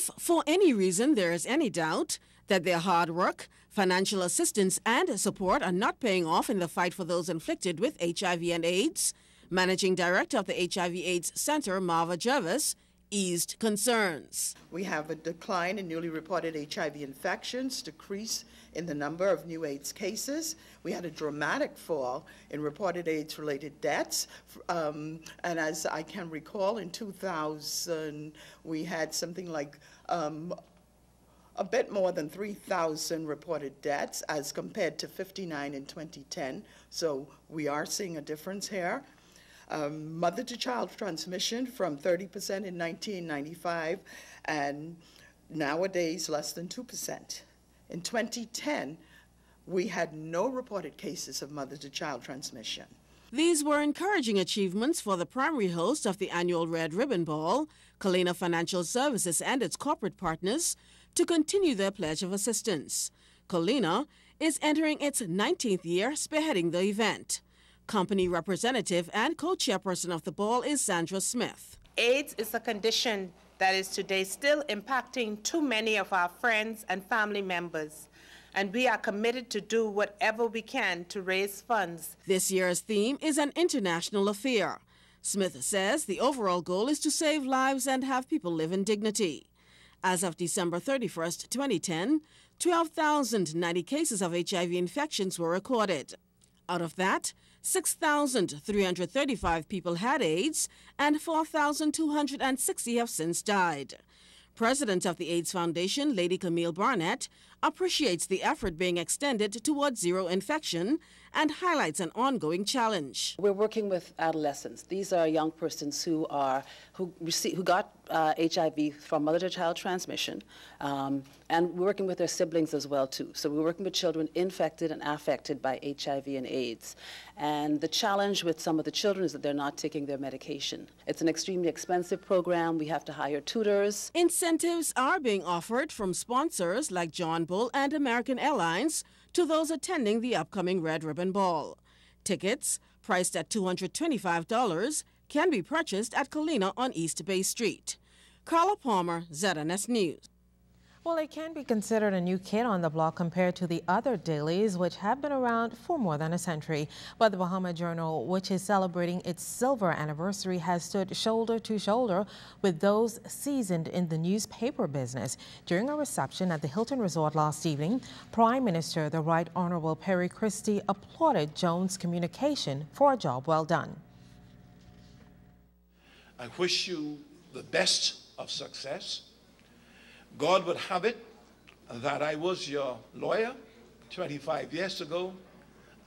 If for any reason there is any doubt that their hard work, financial assistance, and support are not paying off in the fight for those inflicted with HIV and AIDS, Managing Director of the HIV/AIDS Center, Marva Jervis, eased concerns. We have a decline in newly reported HIV infections, decrease in the number of new AIDS cases. We had a dramatic fall in reported AIDS-related deaths. And as I can recall, in 2000, we had something like a bit more than 3,000 reported deaths as compared to 59 in 2010. So we are seeing a difference here. Mother-to-child transmission from 30% in 1995 and nowadays less than 2%. In 2010, we had no reported cases of mother-to-child transmission. These were encouraging achievements for the primary host of the annual Red Ribbon Ball, Carla Financial Services and its corporate partners, to continue their pledge of assistance. Carla is entering its 19th year spearheading the event. Company representative and co-chairperson of the ball is Sandra Smith. AIDS is a condition that is today still impacting too many of our friends and family members, and we are committed to do whatever we can to raise funds. This year's theme is an international affair. Smith says the overall goal is to save lives and have people live in dignity. As of December 31st, 2010, 12,090 cases of HIV infections were recorded. Out of that, 6,335 people had AIDS and 4,260 have since died. President of the AIDS Foundation, Lady Camille Barnett, appreciates the effort being extended towards zero infection and highlights an ongoing challenge. We're working with adolescents. These are young persons who got HIV from mother-to-child transmission, and we're working with their siblings as well too. So we're working with children infected and affected by HIV and AIDS. And the challenge with some of the children is that they're not taking their medication. It's an extremely expensive program. We have to hire tutors. Incentives are being offered from sponsors like John Bull and American Airlines to those attending the upcoming Red Ribbon Ball. Tickets, priced at $225, can be purchased at Carla on East Bay Street. Carla Palmer, ZNS News. Well, it can be considered a new kid on the block compared to the other dailies, which have been around for more than a century. But the Bahama Journal, which is celebrating its silver anniversary, has stood shoulder to shoulder with those seasoned in the newspaper business. During a reception at the Hilton Resort last evening, Prime Minister, the Right Honorable Perry Christie, applauded Jones Communication for a job well done. I wish you the best of success. God would have it that I was your lawyer 25 years ago,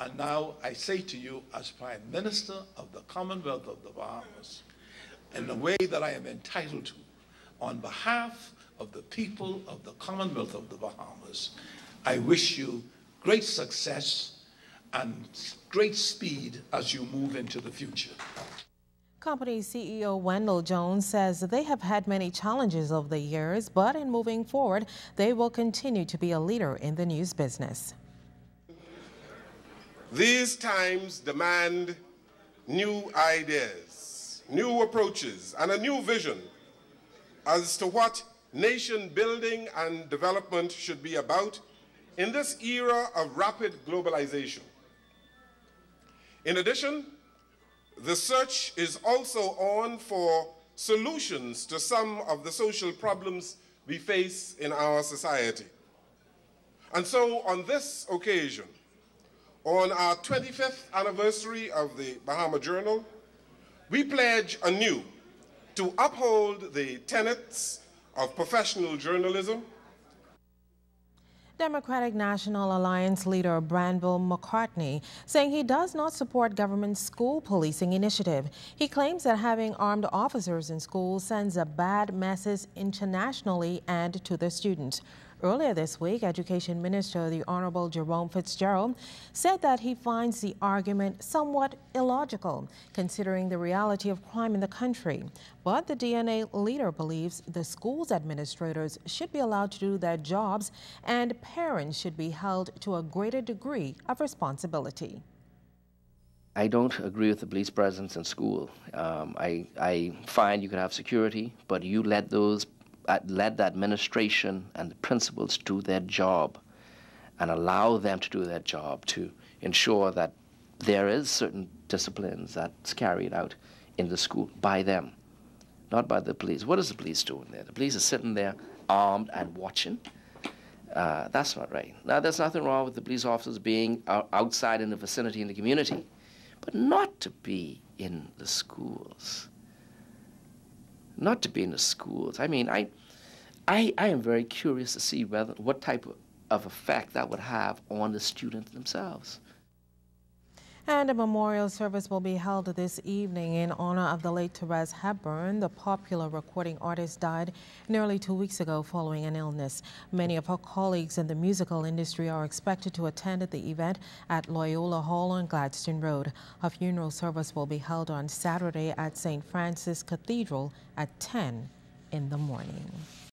and now I say to you as Prime Minister of the Commonwealth of the Bahamas, in the way that I am entitled to, on behalf of the people of the Commonwealth of the Bahamas, I wish you great success and great speed as you move into the future. Company CEO Wendall Jones says they have had many challenges over the years, but in moving forward, they will continue to be a leader in the news business. These times demand new ideas, new approaches, and a new vision as to what nation building and development should be about in this era of rapid globalization. In addition, the search is also on for solutions to some of the social problems we face in our society. And so on this occasion, on our 25th anniversary of the Bahama Journal, we pledge anew to uphold the tenets of professional journalism. Democratic National Alliance leader Granville McCartney saying he does not support government school policing initiative. He claims that having armed officers in schools sends a bad message internationally and to the students. Earlier this week, Education Minister, the Honorable Jerome Fitzgerald, said that he finds the argument somewhat illogical, considering the reality of crime in the country. But the DNA leader believes the school's administrators should be allowed to do their jobs and parents should be held to a greater degree of responsibility. I don't agree with the police presence in school. I find you can have security, but you let those let the administration and the principals do their job and allow them to do their job to ensure that there is certain disciplines that's carried out in the school by them, not by the police. What is the police doing there? The police are sitting there armed and watching. That's not right. Now, there's nothing wrong with the police officers being outside in the vicinity in the community, but not to be in the schools. Not to be in the schools. I mean, I am very curious to see what type of effect that would have on the students themselves. And a memorial service will be held this evening in honor of the late Thurs Hepburn. The popular recording artist died nearly 2 weeks ago following an illness. Many of her colleagues in the musical industry are expected to attend the event at Loyola Hall on Gladstone Road. Her funeral service will be held on Saturday at St. Francis Cathedral at 10 in the morning.